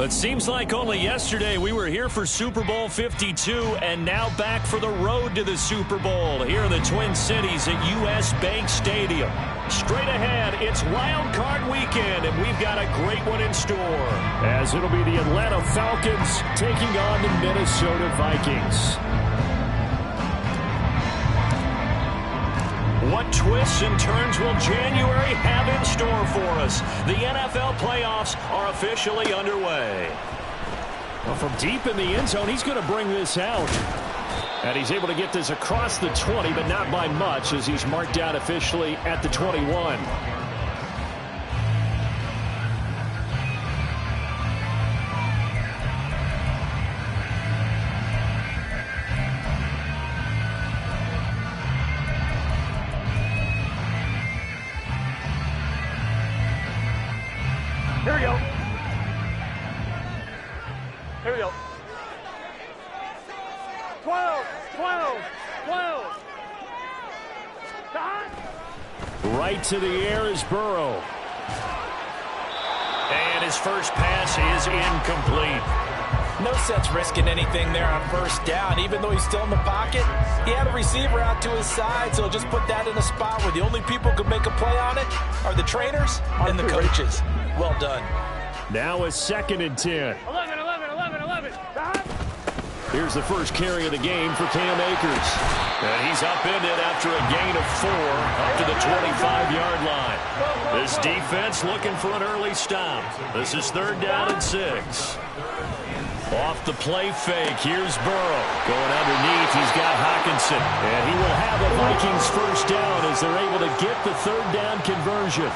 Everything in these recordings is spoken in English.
It seems like only yesterday we were here for Super Bowl 52 and now back for the road to the Super Bowl here in the Twin Cities at US Bank Stadium. Straight ahead, it's Wildcard weekend, and we've got a great one in store. As it'll be the Atlanta Falcons taking on the Minnesota Vikings. What twists and turns will January have in store for us? The NFL playoffs are officially underway. Well, from deep in the end zone, he's going to bring this out. And he's able to get this across the 20, but not by much, as he's marked down officially at the 21. Here we go. Here we go. 12, 12, 12. Right to the air is Burrow. And his first pass is incomplete. No sense risking anything there on first down. Even though he's still in the pocket, he had a receiver out to his side, so just put that in a spot where the only people who can make a play on it are the trainers and the coaches. Well done. Now a 2nd and 10. 11, 11, 11, 11. Here's the first carry of the game for Cam Akers. And he's upended after a gain of 4 up to the 25-yard line. This defense looking for an early stop. This is 3rd down and 6. Off the play fake, here's Burrow. Going underneath, he's got Hockenson. And he will have the Vikings first down as they're able to get the 3rd down conversion.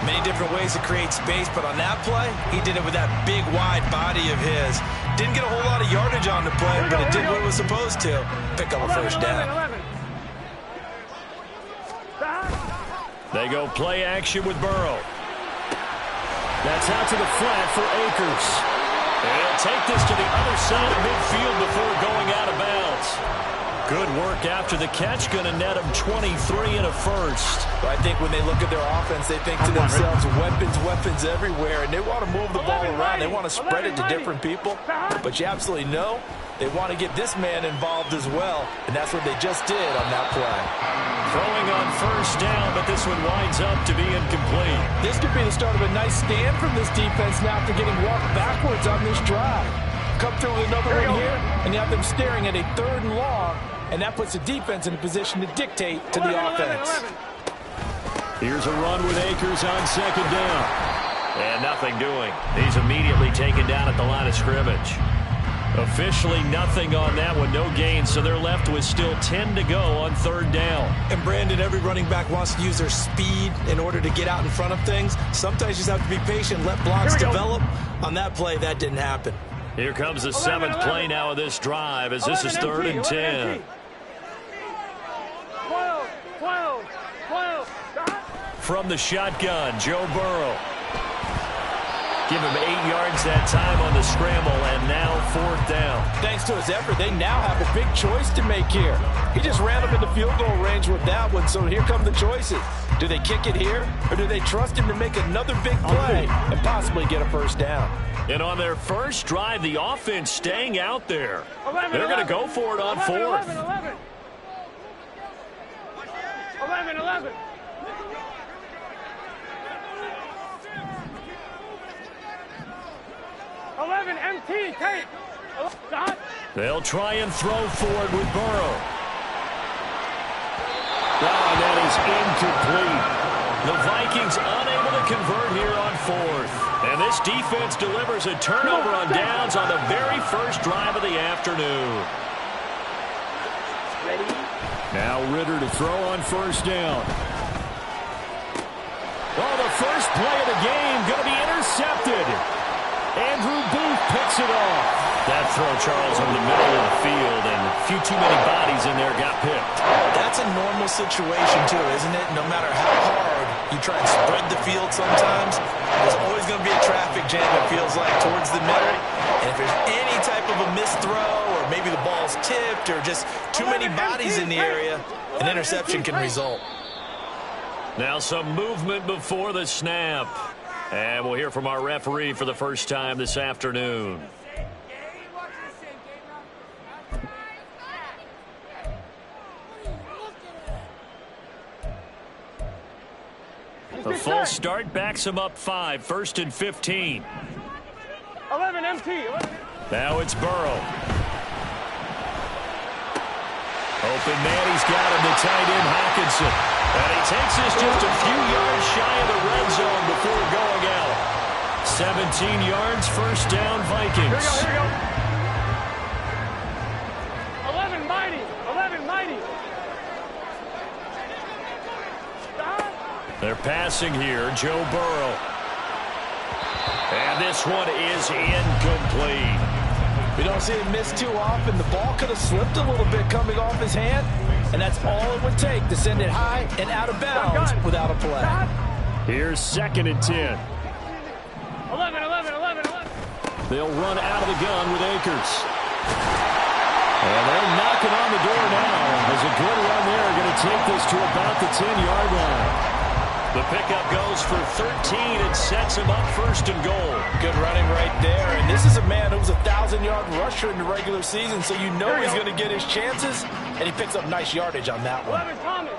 Many different ways to create space, but on that play, he did it with that big, wide body of his. Didn't get a whole lot of yardage on the play, but it did what it was supposed to. Pick up a first down. They go play action with Burrow. That's out to the flat for Akers. And he'll take this to the other side of midfield before going out of bounds. Good work after the catch, going to net him 23 and a first. But I think when they look at their offense, they think to themselves, weapons, weapons everywhere, and they want to move the ball around. They want to spread it to different people, but you absolutely know they want to get this man involved as well, and that's what they just did on that play. Throwing on first down, but this one winds up to be incomplete. This could be the start of a nice stand from this defense now after getting walked backwards on this drive. Come through with another one here, and you have them staring at a 3rd and long, and that puts the defense in a position to dictate to the offense. Here's a run with Akers on 2nd down. And nothing doing. He's immediately taken down at the line of scrimmage. Officially nothing on that one, no gain, so they're left with still 10 to go on 3rd down. And Brandon, every running back wants to use their speed in order to get out in front of things. Sometimes you just have to be patient, let blocks develop. On that play, that didn't happen. Here comes the 7th play now of this drive as this is 3rd and 10. 12, 12, 12. From the shotgun, Joe Burrow. Give him 8 yards that time on the scramble, and now 4th down. Thanks to his effort, they now have a big choice to make here. He just ran up into field goal range with that one, so here come the choices. Do they kick it here, or do they trust him to make another big play and possibly get a first down? And on their first drive, the offense staying out there. They're going to go for it on 4th. 11, 11. MT, tape. They'll try and throw forward with Burrow. Oh, that is incomplete. The Vikings unable to convert here on 4th. And this defense delivers a turnover on downs on the very first drive of the afternoon. Now Ritter to throw on first down. Oh, the first play of the game going to be intercepted. Andrew Booth picks it off. That throw, Charles, in the middle of the field, and a few too many bodies in there got picked. That's a normal situation, too, isn't it? No matter how hard you try and spread the field sometimes, there's always going to be a traffic jam, it feels like, towards the middle. And if there's any type of a missed throw, or maybe the ball's tipped, or just too many bodies in the area, an interception can result. Now some movement before the snap. And we'll hear from our referee for the first time this afternoon. A full start backs him up 5, 1st and 15. 11 MT. Now it's Burrow. Open man, he's got him, the tight end Hawkinson. And he takes this just a few yards shy of the red zone before going out. 17 yards, first down, Vikings. Here we go. 11 mighty. 11 mighty. They're passing here, Joe Burrow. And this one is incomplete. We don't see him miss too often. The ball could have slipped a little bit coming off his hand, and that's all it would take to send it high and out of bounds without a play. Here's 2nd and 10. 11. They'll run out of the gun with Akers. And they're knocking on the door now. There's a good run there. Going to take this to about the 10-yard line. The pickup goes for 13 and sets him up 1st and goal. Good running right there. And this is a man who was a 1,000-yard rusher in the regular season, so you know he's going to get his chances, and he picks up nice yardage on that one. 11 Thomas.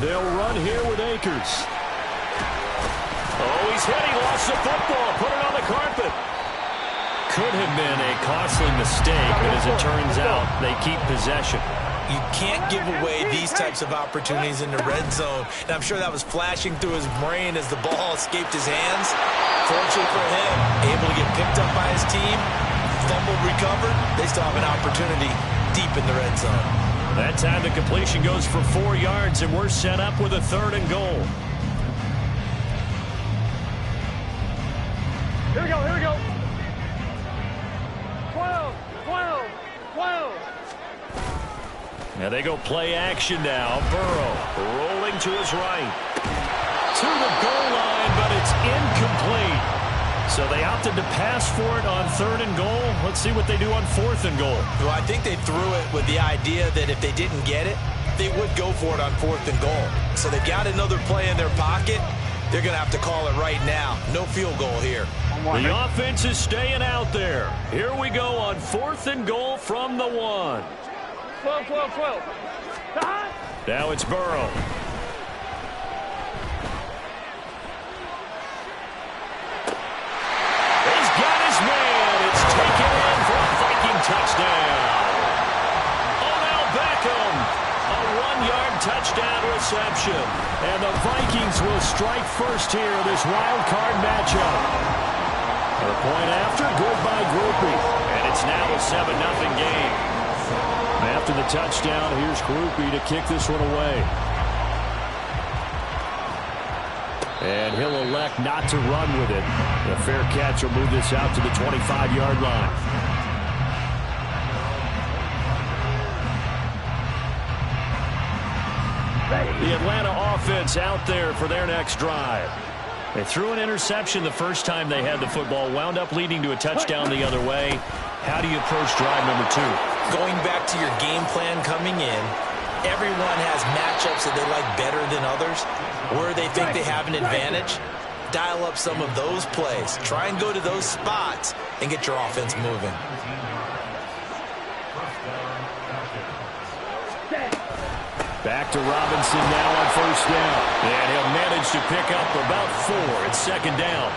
They'll run here with Akers. Oh, he's hit. He lost the football. Put it on the carpet. Could have been a costly mistake, but as it turns out, they keep possession. You can't give away these types of opportunities in the red zone. And I'm sure that was flashing through his brain as the ball escaped his hands. Fortunately for him, able to get picked up by his team, fumble recovered. They still have an opportunity deep in the red zone. That time the completion goes for 4 yards, and we're set up with a 3rd and goal. Here we go. 12. Now they go play action now. Burrow rolling to his right. To the goal line, but it's incomplete. So they opted to pass for it on 3rd and goal. Let's see what they do on 4th and goal. Well, I think they threw it with the idea that if they didn't get it, they would go for it on 4th and goal. So they've got another play in their pocket. They're going to have to call it right now. No field goal here. The offense is staying out there. Here we go on 4th and goal from the 1. 12. Now it's Burrow. He's got his man. It's taken in for a Viking touchdown. Odell Beckham, a 1-yard touchdown reception. And the Vikings will strike first here in this wild card matchup. The point after, good by Groupie. And it's now a 7-0 game. After the touchdown, here's Groupie to kick this one away. And he'll elect not to run with it. A fair catch will move this out to the 25-yard line. The Atlanta offense out there for their next drive. They threw an interception the first time they had the football, wound up leading to a touchdown the other way. How do you approach drive number 2? Going back to your game plan coming in, everyone has matchups that they like better than others, where they think they have an advantage. Dial up some of those plays. Try and go to those spots and get your offense moving. Back to Robinson now on 1st down. And he'll manage to pick up about 4. It's 2nd down.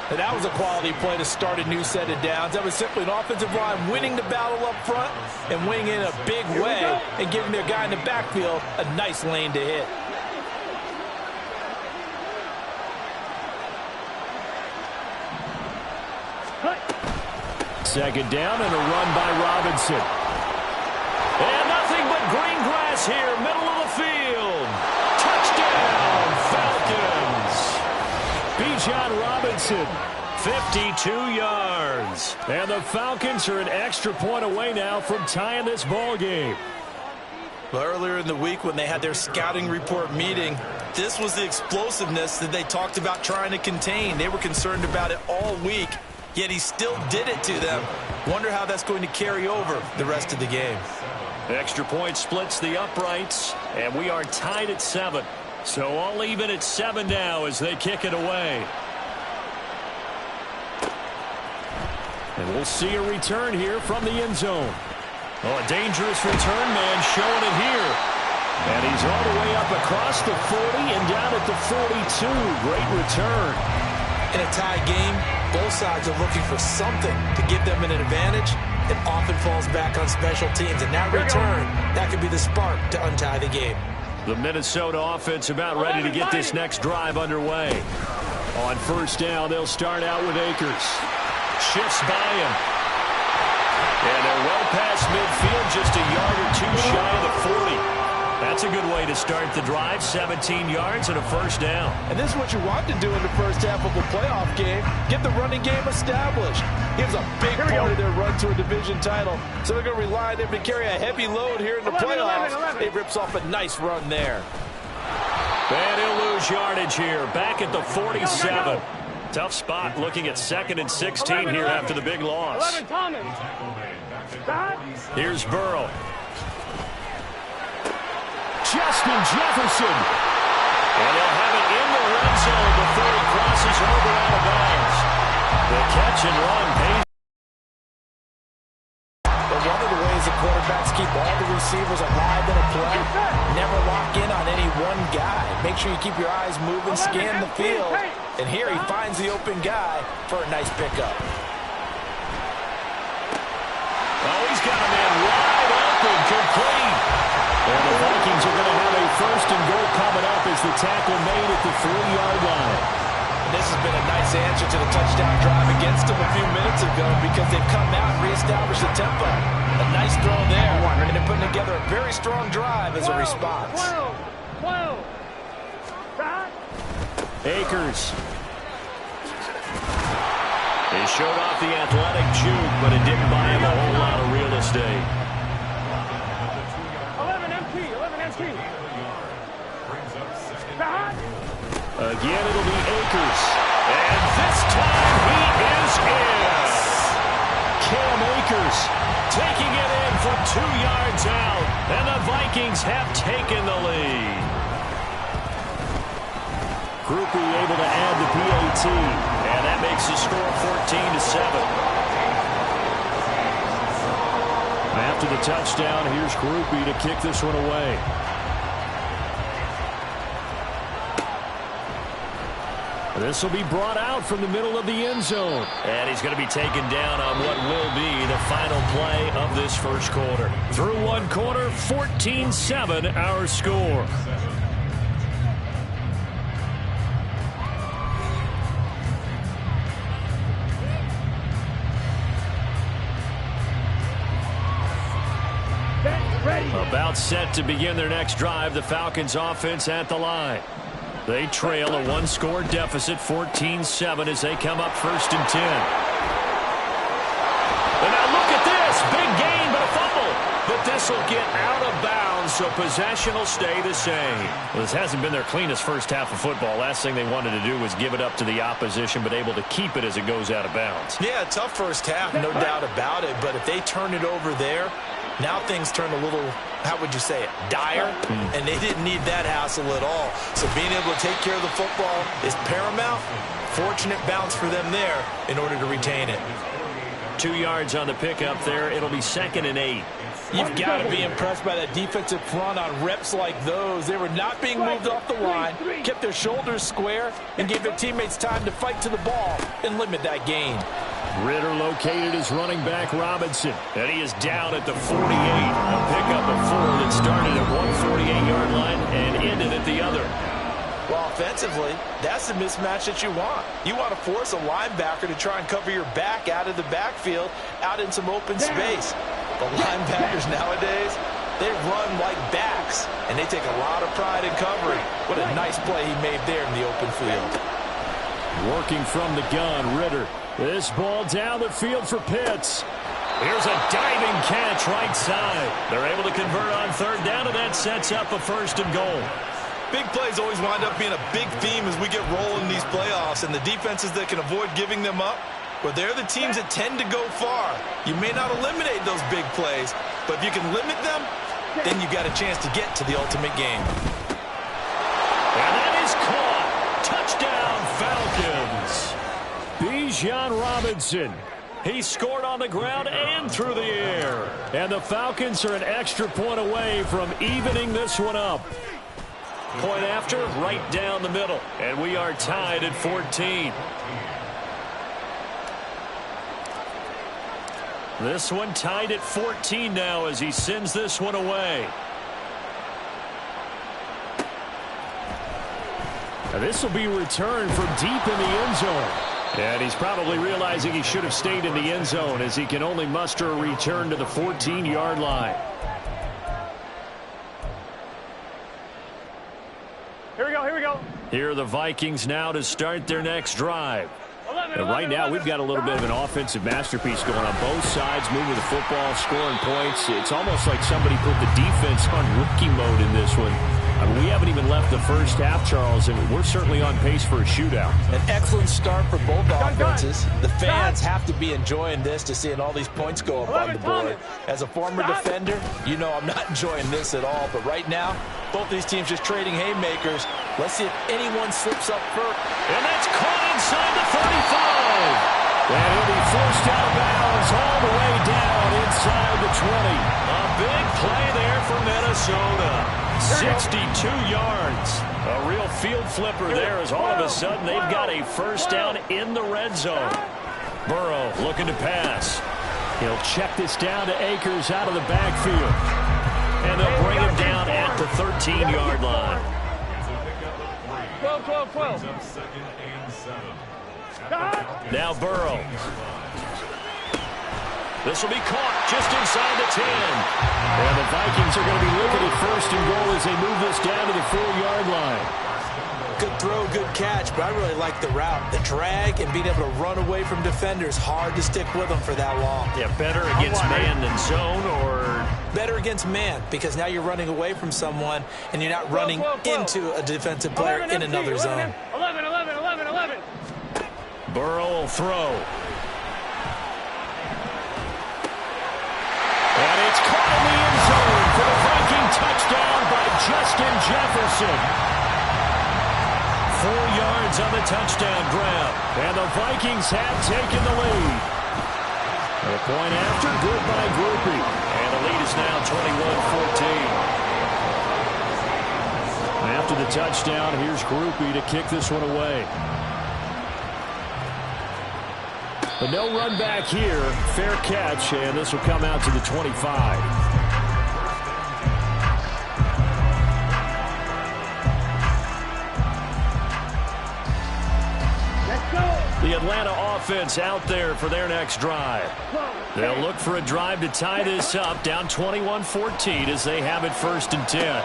And that was a quality play to start a new set of downs. That was simply an offensive line winning the battle up front and winning in a big way and giving their guy in the backfield a nice lane to hit. Second down and a run by Robinson. And nothing but green grass here, middle of the field. Touchdown, Falcons. Bijan Robinson, 52 yards. And the Falcons are an extra point away now from tying this ball game. Well, earlier in the week when they had their scouting report meeting, this was the explosiveness that they talked about trying to contain. They were concerned about it all week, yet he still did it to them. Wonder how that's going to carry over the rest of the game. Extra point splits the uprights, and we are tied at 7. So all even at 7 now as they kick it away. And we'll see a return here from the end zone. Oh, a dangerous return man showing it here. And he's all the way up across the 40 and down at the 42. Great return. In a tie game, both sides are looking for something to give them an advantage. It often falls back on special teams. And that return, that could be the spark to untie the game. The Minnesota offense about ready to get this next drive underway. On first down, they'll start out with Akers. Shifts by him. And they're well past midfield, just a yard or two shy of the 40. That's a good way to start the drive. 17 yards and a first down. And this is what you want to do in the first half of a playoff game. Get the running game established. He was a big part of their run to a division title. So they're going to rely on him to carry a heavy load here in the playoffs. He rips off a nice run there. And he'll lose yardage here. Back at the 47. Tough spot looking at 2nd and 16 here after the big loss. Here's Burrow. Justin Jefferson. And they'll have it in the red zone before he crosses over out of bounds. The catch and run pays. But one of the ways the quarterbacks keep all the receivers alive in a play, never lock in on any one guy. Make sure you keep your eyes moving, scan the field. And here he finds the open guy for a nice pickup. Oh, he's got a man wide open, complete. And the Vikings are going to have a first and goal coming up as the tackle made at the 3-yard line. This has been a nice answer to the touchdown drive against them a few minutes ago because they've come out and reestablished the tempo. A nice throw there, and they're putting together a very strong drive as a response. Akers. He showed off the athletic juke, but it didn't buy him a whole lot of real estate. 11 MT. Again, it'll be Akers. And this time he is in. Cam Akers taking it in from 2 yards out. And the Vikings have taken the lead. Groupie able to add the PAT. And that makes the score 14-7. After the touchdown, here's Groupie to kick this one away. This will be brought out from the middle of the end zone. And he's going to be taken down on what will be the final play of this first quarter. Through one quarter, 14-7 our score. About set to begin their next drive, the Falcons offense at the line. They trail a one-score deficit, 14-7, as they come up 1st and 10. And now look at this. Big gain, but a fumble. But this will get out of bounds, so possession will stay the same. Well, this hasn't been their cleanest first half of football. Last thing they wanted to do was give it up to the opposition, but able to keep it as it goes out of bounds. Yeah, tough first half, no doubt about it. But if they turn it over there, now things turn a little, how would you say it, dire, and they didn't need that hassle at all. So being able to take care of the football is paramount. Fortunate bounce for them there in order to retain it. 2 yards on the pickup there. It'll be 2nd and 8. You've got to be impressed by that defensive front on reps like those. They were not being moved off the line, kept their shoulders square, and gave their teammates time to fight to the ball and limit that gain. Ritter located as running back Robinson. And he is down at the 48. A pickup of 4 that started at one 48-yard line and ended at the other. Well, offensively, that's the mismatch that you want. You want to force a linebacker to try and cover your back out of the backfield, out in some open space. The linebackers nowadays, they run like backs, and they take a lot of pride in covering. What a nice play he made there in the open field. Working from the gun, Ritter. This ball down the field for Pitts. Here's a diving catch right side. They're able to convert on 3rd down, and that sets up a 1st and goal. Big plays always wind up being a big theme as we get rolling in these playoffs, and the defenses that can avoid giving them up, well, they're the teams that tend to go far. You may not eliminate those big plays, but if you can limit them, then you've got a chance to get to the ultimate game. And Robinson. He scored on the ground and through the air. And the Falcons are an extra point away from evening this one up. Point after, right down the middle. And we are tied at 14. This one tied at 14 now as he sends this one away. And this will be returned from deep in the end zone. And he's probably realizing he should have stayed in the end zone as he can only muster a return to the 14-yard line. Here we go, here we go. Here are the Vikings now to start their next drive. And right now, we've got a little bit of an offensive masterpiece going on both sides, moving the football, scoring points. It's almost like somebody put the defense on rookie mode in this one. I mean, we haven't even left the first half, Charles, and we're certainly on pace for a shootout. An excellent start for both offenses. The fans have to be enjoying this to seeing all these points go up on the board. As a former defender, you know I'm not enjoying this at all. But right now, both these teams just trading haymakers. Let's see if anyone slips up first. And that's caught inside the 35. And he'll be forced out of bounds all the way down inside the 20. A big play there for Minnesota. 62 yards. A real field flipper there as all of a sudden they've got a first down in the red zone. Burrow looking to pass. He'll check this down to Akers out of the backfield. And they'll bring him down at the 13-yard line. 12. Now Burrow. This will be caught just inside the 10. And the Vikings are going to be looking at first and goal as they move this down to the 4-yard line. Good throw, good catch, but I really like the route. The drag and being able to run away from defenders, hard to stick with them for that long. Yeah, better against man than zone, or? Better against man, because now you're running away from someone and you're not running into a defensive player in another zone. 11. Burrow will throw. And it's caught in the end zone for the Viking touchdown by Justin Jefferson. 4 yards on the touchdown grab. And the Vikings have taken the lead. A point after, good by Groupie. And the lead is now 21-14. After the touchdown, here's Groupie to kick this one away. But no run back here. Fair catch, and this will come out to the 25. The Atlanta offense out there for their next drive. They'll look for a drive to tie this up, down 21-14 as they have it 1st and 10.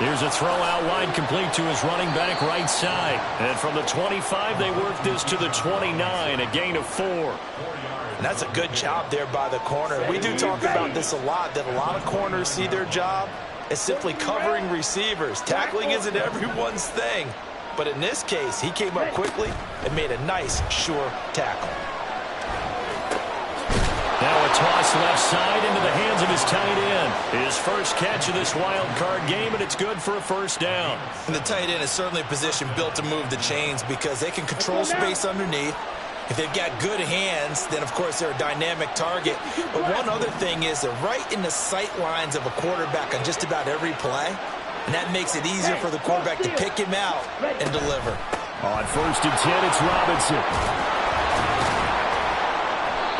Here's a throw out wide, complete to his running back right side. And from the 25, they work this to the 29, a gain of 4. And that's a good job there by the corner. We do talk about this a lot, that a lot of corners see their job as simply covering receivers. Tackling isn't everyone's thing. But in this case, he came up quickly and made a nice, sure tackle. Now a toss left side into the hands of his tight end. His first catch of this wild card game, and it's good for a first down. And the tight end is certainly a position built to move the chains because they can control space underneath. If they've got good hands, then, of course, they're a dynamic target. But one other thing is they're right in the sight lines of a quarterback on just about every play. And that makes it easier for the quarterback to pick him out and deliver. On 1st and 10, it's Robinson.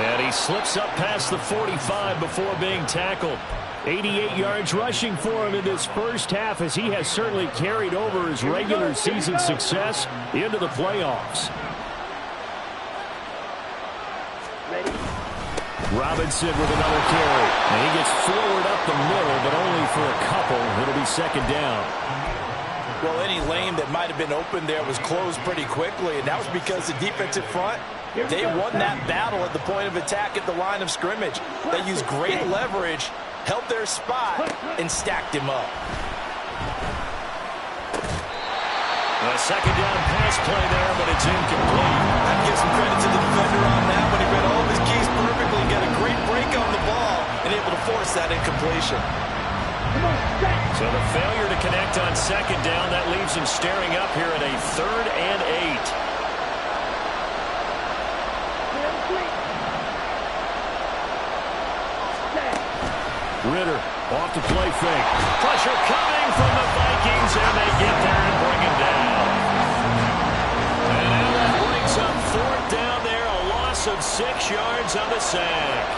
And he slips up past the 45 before being tackled. 88 yards rushing for him in this first half as he has certainly carried over his regular season success into the playoffs. Robinson with another carry. And he gets forward up the middle, but only for a couple. It'll be 2nd down. Well, any lane that might have been open there was closed pretty quickly, and that was because the defensive front, they won that battle at the point of attack at the line of scrimmage. They used great leverage, held their spot, and stacked him up. A 2nd down pass play there, but it's incomplete. I'd give some credit to the defender on that when he read all of his keys perfectly, got a great break on the ball, and able to force that incompletion. So the failure to connect on 2nd down, that leaves him staring up here at a 3rd and 8. Ritter off the play fake. Pressure coming from the Vikings, and they get there and bring him down. And now that brings up fourth down there, a loss of 6 yards on the sack.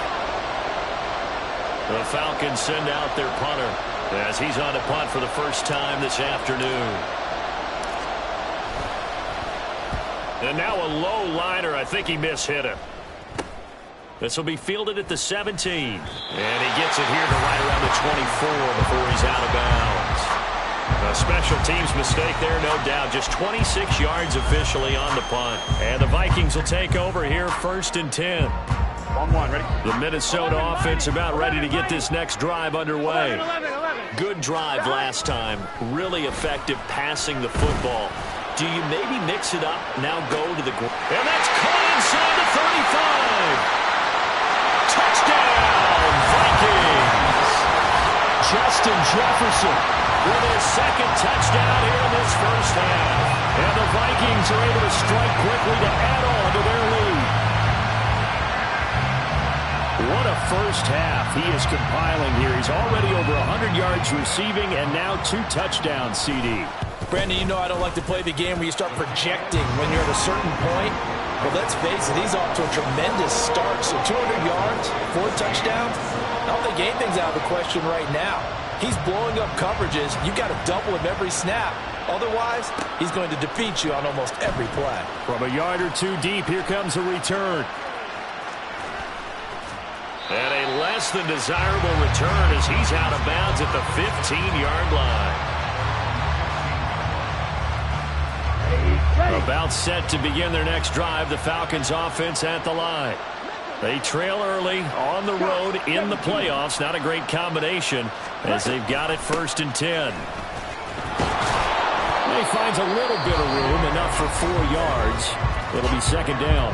The Falcons send out their punter as he's on to punt for the first time this afternoon. And now a low liner. I think he mishit him. This will be fielded at the 17. And he gets it here to right around the 24 before he's out of bounds. A special teams mistake there, no doubt. Just 26 yards officially on the punt. And the Vikings will take over here, 1st and 10. 1-1, ready? The Minnesota offense about ready to get this next drive underway. 11. Good drive last time. Really effective passing the football. Do you maybe mix it up, now go to the ground? And that's caught inside the 35. Touchdown, Vikings. Justin Jefferson with his second touchdown here in this first half. And the Vikings are able to strike quickly to add on to their lead. What a first half he is compiling here. He's already over 100 yards receiving and now 2 touchdowns, CD. Brandon, you know I don't like to play the game where you start projecting when you're at a certain point. But let's face it, he's off to a tremendous start. So 200 yards, 4 touchdowns. I don't think anything's out of the question right now. He's blowing up coverages. You've got to double him every snap. Otherwise, he's going to defeat you on almost every play. From a yard or 2 deep, here comes a return. And a less than desirable return as he's out of bounds at the 15-yard line. About set to begin their next drive, the Falcons offense at the line. They trail early on the road in the playoffs. Not a great combination as they've got it 1st and 10. He finds a little bit of room, enough for 4 yards. It'll be 2nd down.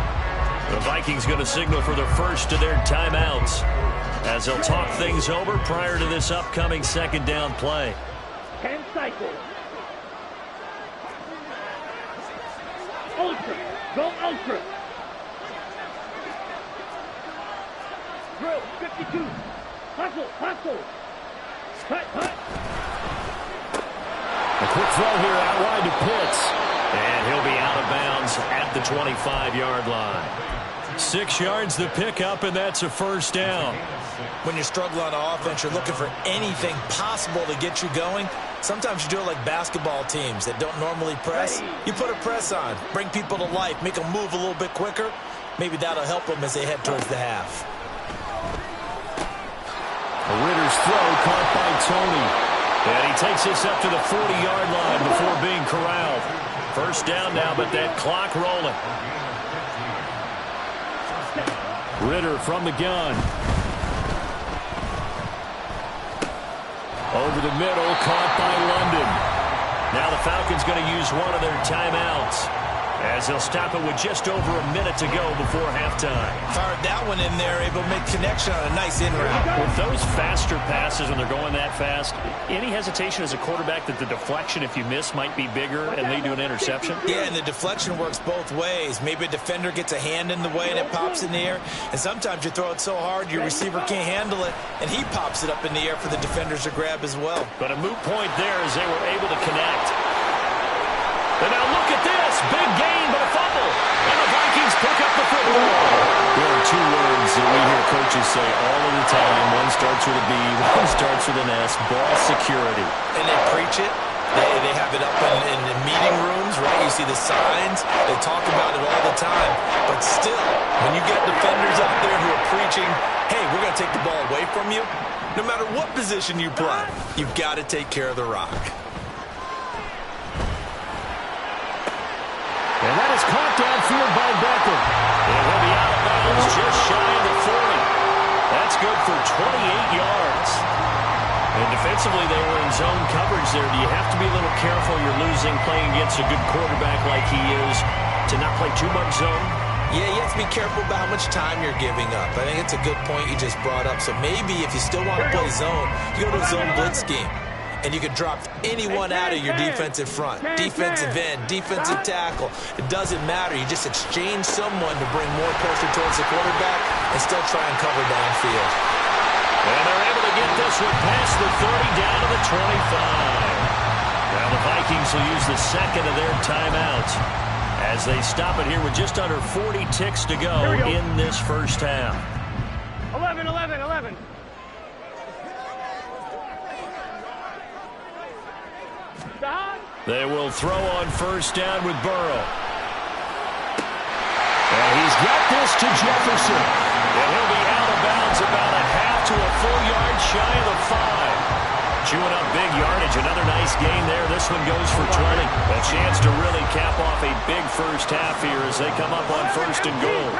The Vikings going to signal for the first of their timeouts as they'll talk things over prior to this upcoming 2nd down play. 10 cycles. Ultra. Go ultra. Drill. 52. Hustle. Cut. A quick throw here out wide to Pitts. And he'll be out of bounds at the 25-yard line. 6 yards the pickup, and that's a 1st down. When you struggle on offense, you're looking for anything possible to get you going. Sometimes you do it like basketball teams that don't normally press. You put a press on, bring people to life, make them move a little bit quicker. Maybe that'll help them as they head towards the half. Ritter's throw caught by Tony. And he takes this up to the 40-yard line before being corralled. 1st down now, but that clock rolling. Ritter from the gun. Over the middle, caught by London. Now the Falcons going to use one of their timeouts as they'll stop it with just over a minute to go before halftime. Fired that one in there, able to make connection on a nice in route. With those faster passes when they're going that fast, any hesitation as a quarterback that the deflection, if you miss, might be bigger and lead to an interception? Yeah, and the deflection works both ways. Maybe a defender gets a hand in the way and it pops in the air. And sometimes you throw it so hard your receiver can't handle it, and he pops it up in the air for the defenders to grab as well. But a moot point there as they were able to connect. And now look at this. Big gain, but a fumble. And the Vikings pick up the football. There are 2 words that we hear coaches say all of the time. One starts with a B, one starts with an S. Ball security. And they preach it. They have it up in the meeting rooms, right? You see the signs. They talk about it all the time. But still, when you get defenders out there who are preaching, hey, we're going to take the ball away from you, no matter what position you play, you've got to take care of the rock. And that is caught downfield by Beckham. And he'll be out of bounds just shy of the 40. That's good for 28 yards. And defensively, they were in zone coverage there. Do you have to be a little careful? You're losing playing against a good quarterback like he is to not play too much zone? Yeah, you have to be careful about how much time you're giving up. I think it's a good point you just brought up. So maybe if you still want to play zone, you go to a zone blitz scheme. And you can drop anyone out of your defensive front. Defensive end, defensive tackle. It doesn't matter. You just exchange someone to bring more pressure towards the quarterback and still try and cover downfield. And they're able to get this one past the 30 down to the 25. Now the Vikings will use the second of their timeouts as they stop it here with just under 40 ticks to go in this first half. 11, 11, 11. They will throw on first down with Burrow. And he's got this to Jefferson. And he'll be out of bounds about a half to a full yard shy of the 5. Chewing up big yardage. Another nice gain there. This one goes for 20. A chance to really cap off a big first half here as they come up on first and goal.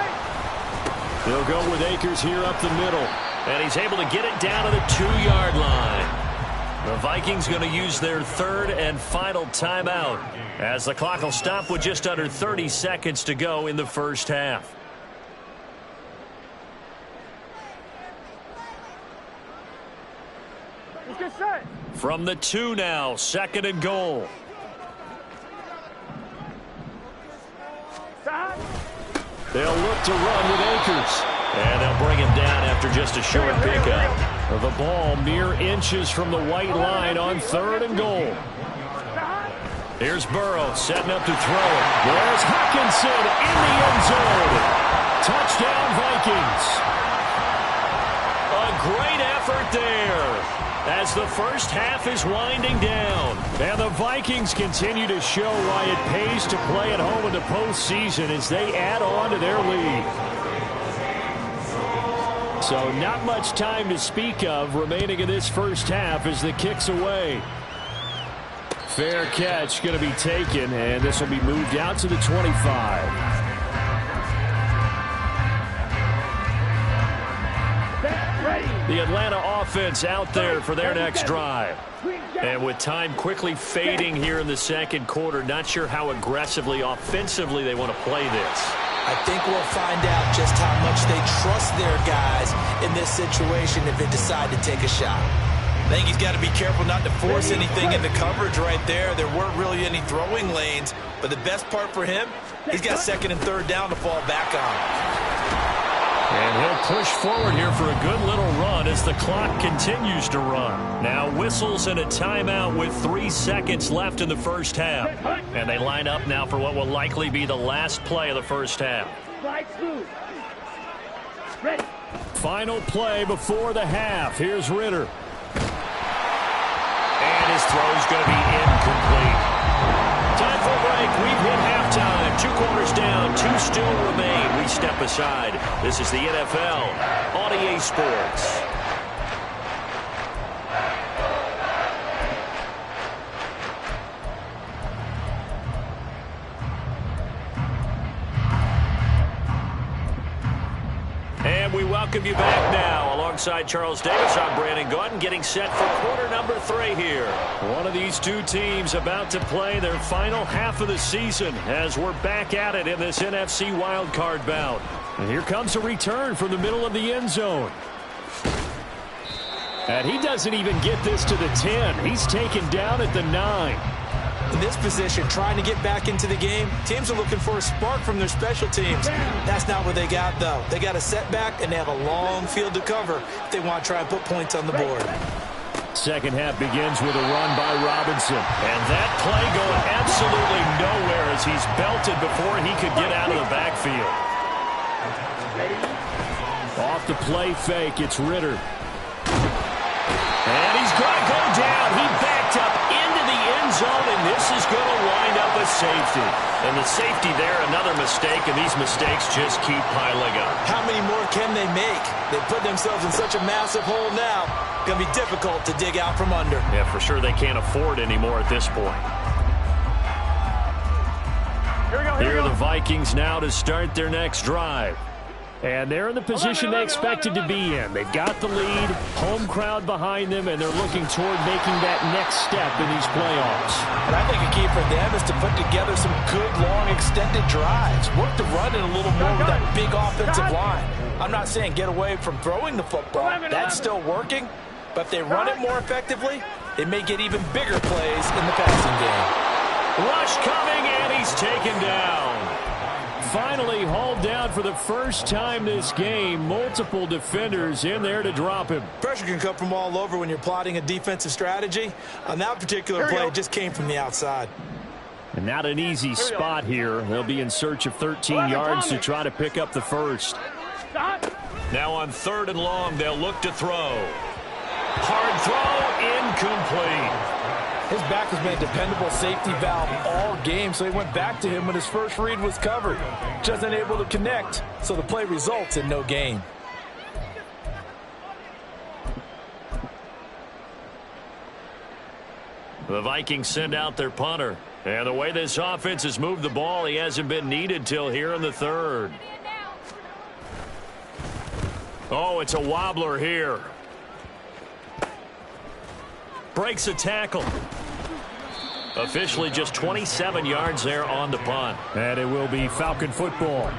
They'll go with Akers here up the middle. And he's able to get it down to the 2-yard line. The Vikings going to use their third and final timeout as the clock will stop with just under 30 seconds to go in the first half. From the 2 now, second and goal. They'll look to run with Akers. And they'll bring him down after just a short pickup. The ball mere inches from the white line on third and goal. Here's Burrow setting up to throw it. There's Hawkinson in the end zone. Touchdown Vikings. A great effort there as the first half is winding down. And the Vikings continue to show why it pays to play at home in the postseason as they add on to their lead. So not much time to speak of remaining in this first half as the kick's away. Fair catch going to be taken, and this will be moved out to the 25. The Atlanta offense out there for their next drive. And with time quickly fading here in the second quarter, not sure how aggressively, offensively they want to play this. I think we'll find out just how much they trust their guys in this situation if they decide to take a shot. I think he's got to be careful not to force anything into coverage right there. There weren't really any throwing lanes, but the best part for him, he's got second and third down to fall back on. And he'll push forward here for a good little run as the clock continues to run. Now whistles and a timeout with 3 seconds left in the first half. And they line up now for what will likely be the last play of the first half. Final play before the half. Here's Ritter. And his throw's going to be incomplete. Time for a break. We've hit halftime. 2 quarters down. 2 still remain. We step aside. This is the NFL on EA Sports. And we welcome you back now. Alongside Charles Davis, I'm Brandon Gordon, getting set for quarter number 3 here. One of these two teams about to play their final half of the season as we're back at it in this NFC Wildcard bout. And here comes a return from the middle of the end zone. And he doesn't even get this to the 10. He's taken down at the 9. In this position, trying to get back into the game, teams are looking for a spark from their special teams. That's not what they got, though. They got a setback, and they have a long field to cover if they want to try and put points on the board. Second half begins with a run by Robinson. And that play going absolutely nowhere as he's belted before he could get out of the backfield. Off the play fake, it's Ritter. And he's going to go down. He backed up into the end zone, and this is going to wind up a safety. And the safety there, another mistake, and these mistakes just keep piling up. How many more can they make? They put themselves in such a massive hole now. It's going to be difficult to dig out from under. Yeah, for sure they can't afford anymore at this point. Here are the Vikings now to start their next drive. And they're in the position they expected to be in. They've got the lead, home crowd behind them, and they're looking toward making that next step in these playoffs. And I think a key for them is to put together some good, long, extended drives. Work the run in a little more with that big offensive line. I'm not saying get away from throwing the football. That's still working. But if they run it more effectively, they may get even bigger plays in the passing game. Rush coming, and he's taken down. finally hauled down for the first time this game. Multiple defenders in there to drop him. Pressure can come from all over when you're plotting a defensive strategy. On that particular play, it just came from the outside. And not an easy spot here. They'll be in search of 13 yards to try to pick up the first. Now on 3rd and long, they'll look to throw. Hard throw, incomplete. His back has been a dependable safety valve all game, so he went back to him when his first read was covered. Just unable to connect, so the play results in no gain. The Vikings send out their punter. And the way this offense has moved the ball, he hasn't been needed till here in the 3rd. Oh, it's a wobbler here. Breaks a tackle. Officially just 27 yards there on the punt. And it will be Falcon football.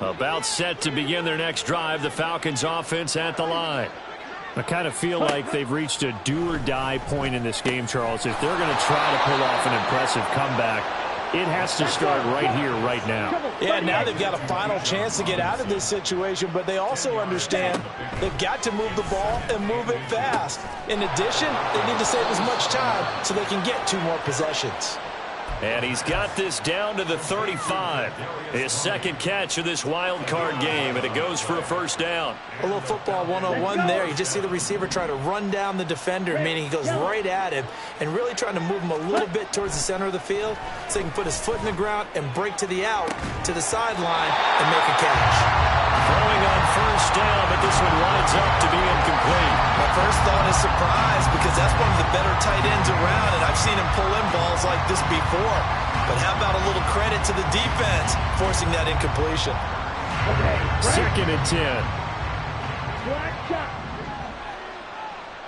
About set to begin their next drive. The Falcons offense at the line. I kind of feel like they've reached a do-or-die point in this game, Charles. If they're going to try to pull off an impressive comeback, it has to start right here, right now. Yeah, now they've got a final chance to get out of this situation, but they also understand they've got to move the ball and move it fast. In addition, they need to save as much time so they can get 2 more possessions. And he's got this down to the 35. His second catch of this wild card game, and it goes for a first down. A little football 101 there. You just see the receiver try to run down the defender, meaning he goes right at him and really trying to move him a little bit towards the center of the field so he can put his foot in the ground and break to the out, to the sideline, and make a catch. Throwing on first down, but this one winds up to be incomplete. My first thought is surprise because that's one of the better tight ends around, and I've seen him pull in balls like this before. But how about a little credit to the defense forcing that incompletion? Second and 10.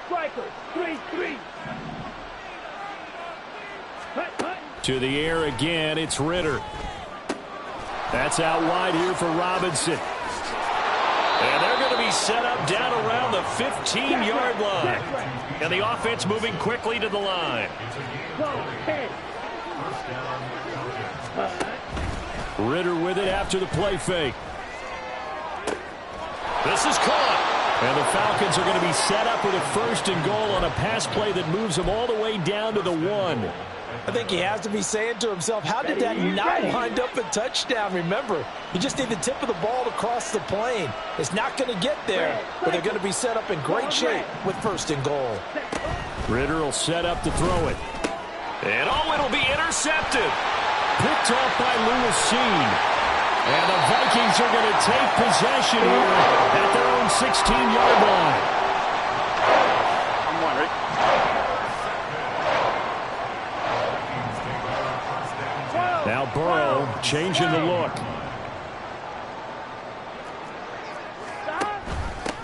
Strikers, 3-3. To the air again, it's Ritter. That's out wide here for Robinson. And they're going to be set up down around the 15-yard line. And the offense moving quickly to the line. Ritter with it after the play fake. This is caught. And the Falcons are going to be set up with a 1st and goal on a pass play that moves them all the way down to the 1. I think he has to be saying to himself, how did that not wind up a touchdown? Remember, you just need the tip of the ball to cross the plane. It's not going to get there, but they're going to be set up in great shape with 1st and goal. Ritter will set up to throw it. And it'll be intercepted. Picked off by Lewis Seen. And the Vikings are going to take possession here at their own 16-yard line. Now Burrow changing the look.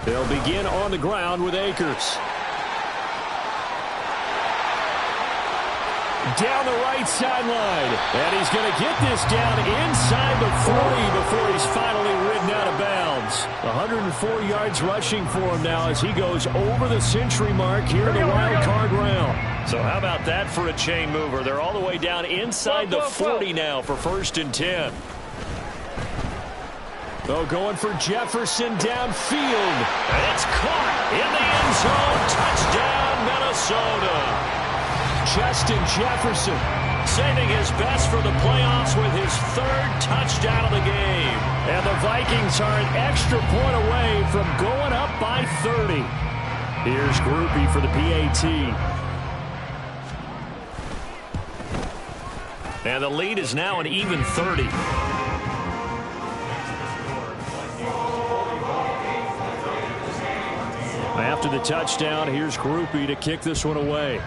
They'll begin on the ground with Akers. Down the right sideline. And he's going to get this down inside the 40 before he's finally ridden out of bounds. 104 yards rushing for him now as he goes over the century mark here in the wild card round. So how about that for a chain mover? They're all the way down inside the 40 now for 1st and 10. Oh, going for Jefferson downfield. It's caught in the end zone. Touchdown, Minnesota. Justin Jefferson saving his best for the playoffs with his 3rd touchdown of the game. And the Vikings are an extra point away from going up by 30. Here's Groupie for the PAT. And the lead is now an even 30. After the touchdown, here's Groupie to kick this one away.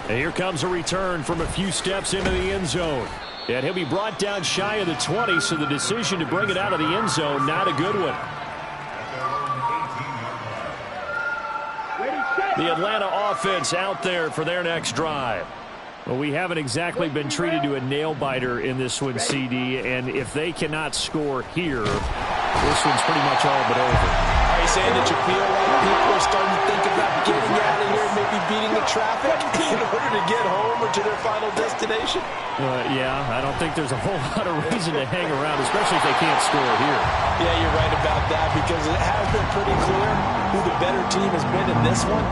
And here comes a return from a few steps into the end zone. And he'll be brought down shy of the 20, so the decision to bring it out of the end zone, not a good one. The Atlanta offense out there for their next drive. Well, we haven't exactly been treated to a nail-biter in this one, CD, and if they cannot score here, this one's pretty much all but over. Are you saying that you feel like people are starting to think about getting out of here and maybe beating the traffic in order to get home or to their final destination? Yeah, I don't think there's a whole lot of reason to hang around, especially if they can't score here. Yeah, you're right about that, because it has been pretty clear who the better team has been in this one.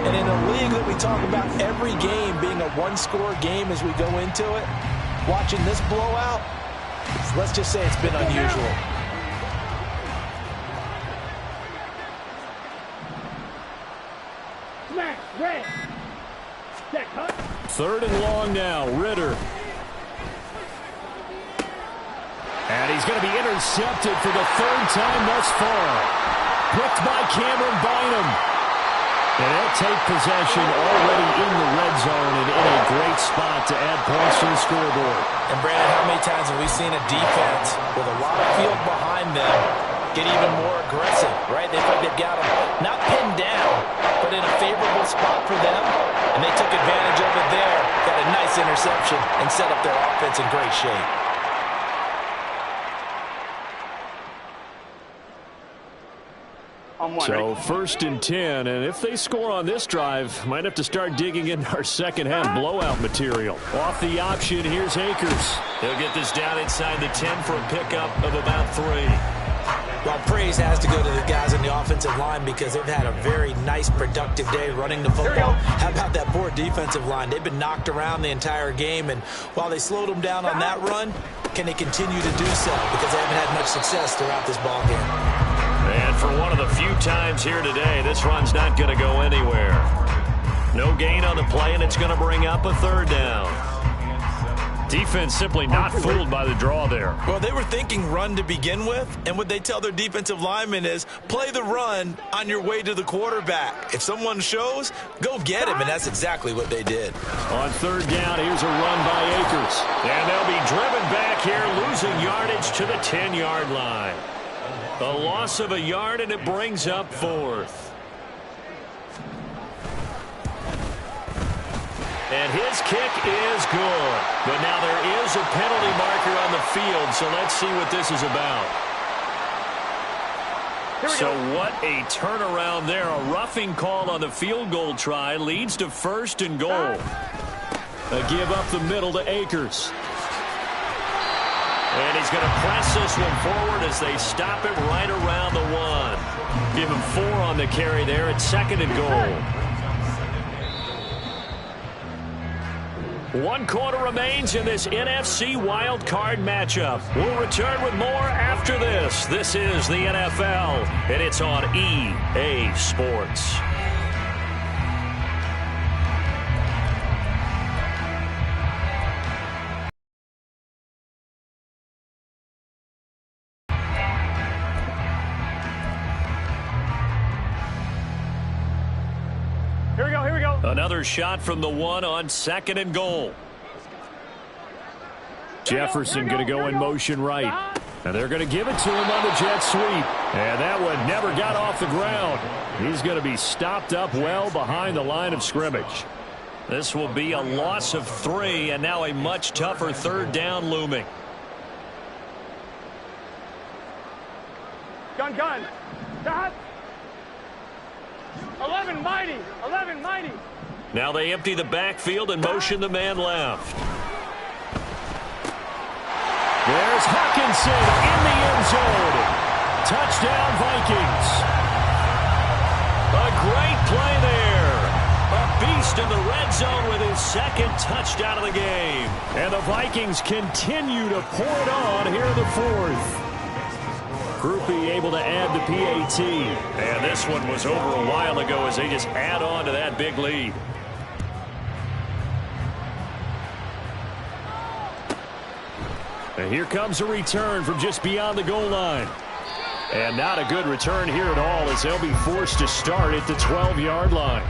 And in a league that we talk about every game being a one-score game as we go into it, watching this blowout, let's just say it's been unusual. Smack, red. Check, huh? 3rd and long now, Ritter. And he's going to be intercepted for the 3rd time thus far. Picked by Cameron Bynum. And they'll take possession already in the red zone and in a great spot to add points to the scoreboard. And Brandon, how many times have we seen a defense with a lot of field behind them get even more aggressive, right? They feel like they've got them not pinned down, but in a favorable spot for them. And they took advantage of it there. Got a nice interception and set up their offense in great shape. So 1st and 10, and if they score on this drive, might have to start digging into our second half blowout material. Off the option, here's Akers. He'll get this down inside the 10 for a pickup of about 3. Well, praise has to go to the guys on the offensive line because they've had a very nice, productive day running the football. How about that poor defensive line? They've been knocked around the entire game, and while they slowed them down on that run, can they continue to do so? Because they haven't had much success throughout this ball game. And for one of the few times here today, this run's not going to go anywhere. No gain on the play, and it's going to bring up a 3rd down. Defense simply not fooled by the draw there. Well, they were thinking run to begin with, and what they tell their defensive linemen is play the run on your way to the quarterback. If someone shows, go get him, and that's exactly what they did. On 3rd down, here's a run by Akers. And they'll be driven back here, losing yardage to the 10-yard line. A loss of a yard, and it brings up 4th. And his kick is good. But now there is a penalty marker on the field, so let's see what this is about. So what a turnaround there. A roughing call on the field goal try leads to 1st and goal. A give up the middle to Akers. And he's going to press this one forward as they stop it right around the 1. Give him 4 on the carry there at 2nd and goal. 1 quarter remains in this NFC Wildcard matchup. We'll return with more after this. This is the NFL, and it's on EA Sports. Here we go. Another shot from the 1 on 2nd and goal. Jefferson going to go in motion right. And they're going to give it to him on the jet sweep. And that one never got off the ground. He's going to be stopped up well behind the line of scrimmage. This will be a loss of 3, and now a much tougher 3rd down looming. Gun. Stop. 11 mighty. Now they empty the backfield and motion the man left. There's Hawkinson in the end zone. Touchdown, Vikings. A great play there. A beast in the red zone with his 2nd touchdown of the game. And the Vikings continue to pour it on here in the 4th. Groupie able to add the PAT. And this one was over a while ago as they just add on to that big lead. And here comes a return from just beyond the goal line. And not a good return here at all as they'll be forced to start at the 12-yard line.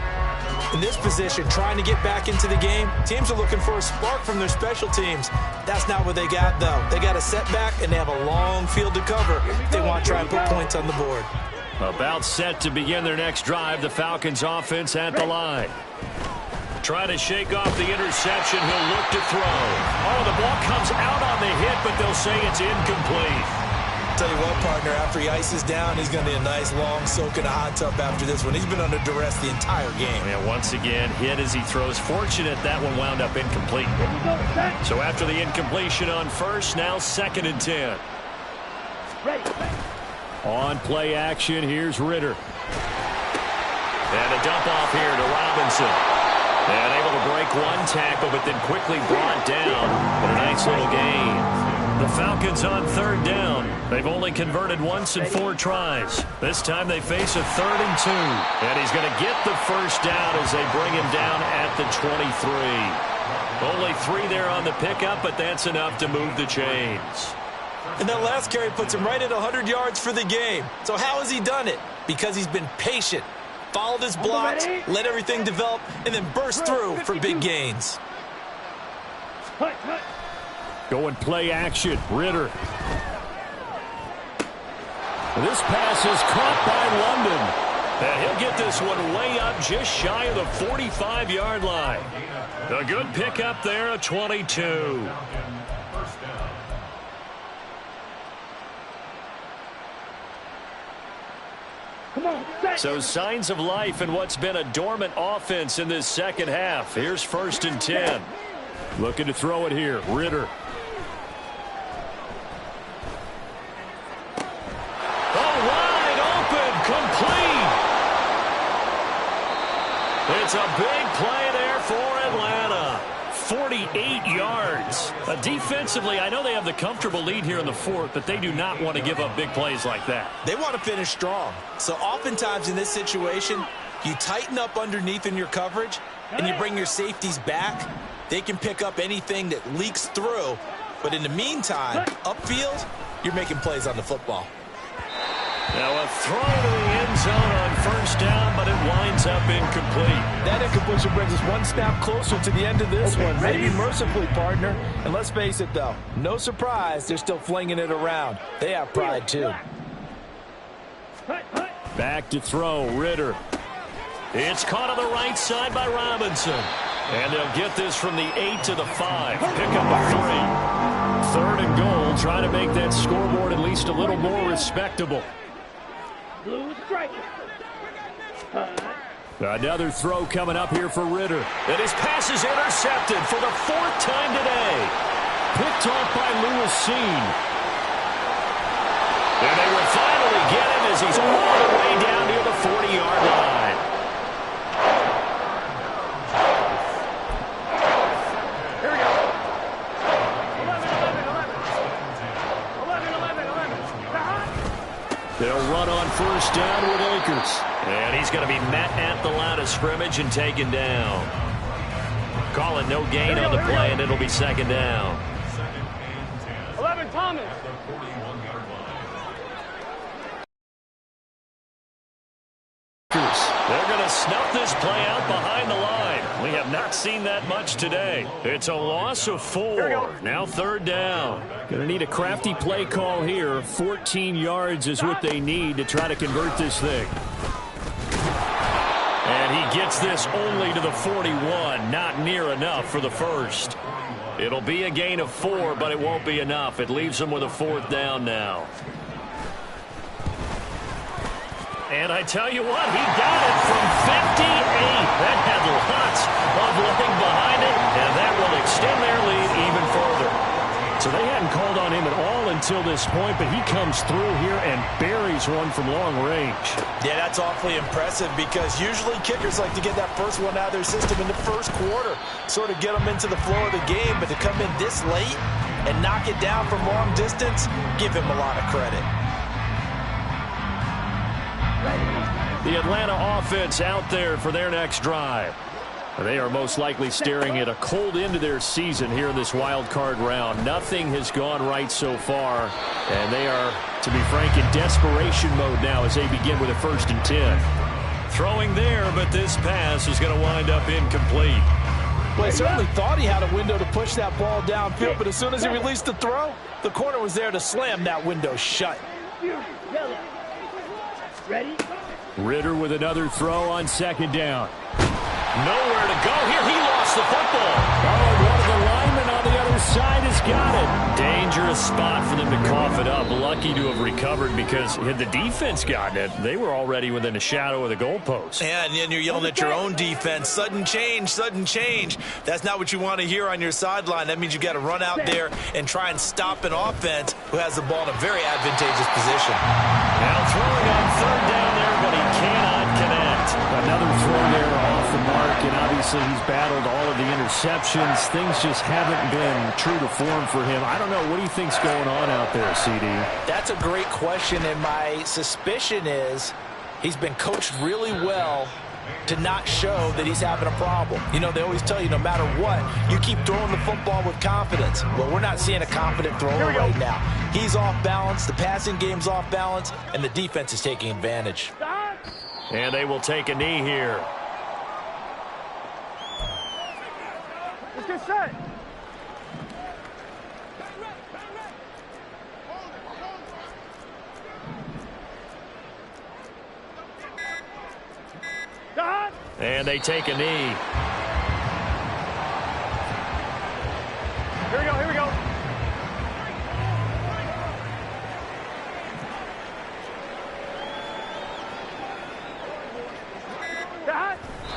In this position, trying to get back into the game, teams are looking for a spark from their special teams. That's not what they got, though. They got a setback, and they have a long field to cover. They want to try and put points on the board. About set to begin their next drive, the Falcons offense at the line. Trying to shake off the interception. He'll look to throw. Oh, the ball comes out on the hit, but they'll say it's incomplete. tell you what, partner, after he ices down, he's going to need a nice long soak in a hot tub after this one. He's been under duress the entire game. Yeah, once again, hit as he throws. Fortunate that one wound up incomplete. So after the incompletion on first, now 2nd and 10. On play action, here's Ritter. And a dump off here to Robinson. And able to break one tackle, but then quickly brought down. But a nice little gain. The Falcons on 3rd down. They've only converted once in 4 tries. This time they face a 3rd and 2. And he's going to get the first down as they bring him down at the 23. Only 3 there on the pickup, but that's enough to move the chains. And that last carry puts him right at 100 yards for the game. So how has he done it? Because he's been patient, followed his blocks, let everything develop, and then burst through for big gains. Going play action, Ritter. This pass is caught by London. And he'll get this one way up just shy of the 45-yard line. A good pickup there, a 22. So signs of life in what's been a dormant offense in this second half. Here's 1st and 10. Looking to throw it here, Ritter. Complete. It's a big play there for Atlanta. 48 yards. Defensively, I know they have the comfortable lead here in the 4th, but they do not want to give up big plays like that. They want to finish strong. So oftentimes in this situation, you tighten up underneath in your coverage, and you bring your safeties back. They can pick up anything that leaks through. But in the meantime, upfield, you're making plays on the football. Now a throw to the end zone on 1st down, but it winds up incomplete. That incompletion brings us one snap closer to the end of this one. Maybe mercifully, partner. And let's face it, though, no surprise, they're still flinging it around. They have pride, too. Back to throw, Ritter. It's caught on the right side by Robinson. And they'll get this from the 8 to the 5. Pick up a 3. 3rd and goal, trying to make that scoreboard at least a little more respectable. Another throw coming up here for Ritter. And his pass is intercepted for the 4th time today. Picked off by Lewis Seen. And they will finally get him as he's all the way down near the 40-yard line. Here we go. 11. They'll run on 1st down with Akers. And he's going to be met at the line of scrimmage and taken down. Call it no gain on the play, and it'll be 2nd down. 11, Thomas. They're going to snuff this play out behind the line. We have not seen that much today. It's a loss of 4. Now 3rd down. Going to need a crafty play call here. 14 yards is what they need to try to convert this thing. And he gets this only to the 41. Not near enough for the 1st. It'll be a gain of 4, but it won't be enough. It leaves them with a 4th down now. And I tell you what, he got it from 58. That had lots of leg behind it, and that will extend their lead even further. So they hadn't called on him at all until this point, but he comes through here and buries one from long range. Yeah, that's awfully impressive because usually kickers like to get that first one out of their system in the 1st quarter, sort of get them into the flow of the game, but to come in this late and knock it down from long distance, give him a lot of credit. The Atlanta offense out there for their next drive. They are most likely staring at a cold end to their season here in this wild card round. Nothing has gone right so far, and they are, to be frank, in desperation mode now as they begin with a 1st and 10. Throwing there, but this pass is going to wind up incomplete. Well, he certainly thought he had a window to push that ball downfield, but as soon as he released the throw, the corner was there to slam that window shut. Ready? Ritter with another throw on 2nd down. Nowhere to go here. He lost the football. Oh, one of the linemen on the other side has got it. Dangerous spot for them to cough it up. Lucky to have recovered because had the defense gotten it, they were already within a shadow of the goalpost. Yeah, and then you're yelling at your own defense. Sudden change, sudden change. That's not what you want to hear on your sideline. That means you've got to run out there and try and stop an offense who has the ball in a very advantageous position. Now throwing on third down there, but he cannot connect. Another throw there off the mark, and obviously he's battled all of the interceptions. Things just haven't been true to form for him. I don't know. What do you think's going on out there, CD? That's a great question, and my suspicion is he's been coached really well to not show that he's having a problem. You know, they always tell you no matter what, you keep throwing the football with confidence. Well, we're not seeing a confident thrower right now. He's off balance, the passing game's off balance, and the defense is taking advantage. And they will take a knee here. Let's get set. And they take a knee. Here we go, here we go.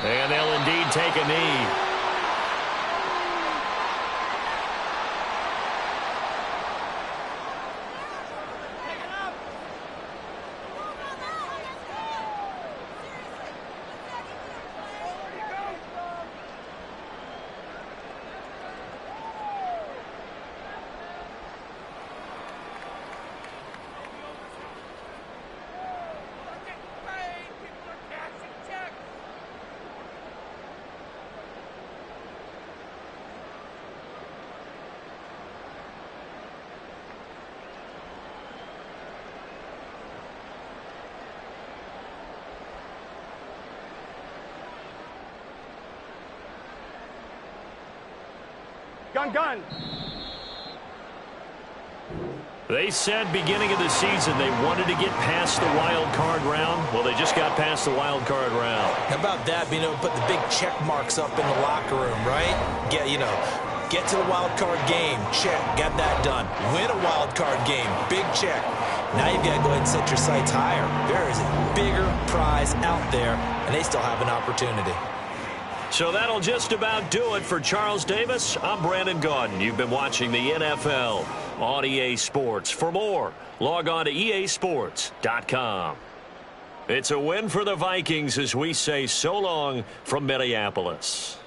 And they'll indeed take a knee. Gun. They said beginning of the season they wanted to get past the wild card round. Well, they just got past the wild card round. How about that, being able to put the big check marks up in the locker room, right? Get to the wild card game, check, got that done. Win a wild card game, big check. Now you've got to go ahead and set your sights higher. There is a bigger prize out there, and they still have an opportunity. So that'll just about do it for Charles Davis. I'm Brandon Gaudin. You've been watching the NFL on EA Sports. For more, log on to easports.com. It's a win for the Vikings as we say so long from Minneapolis.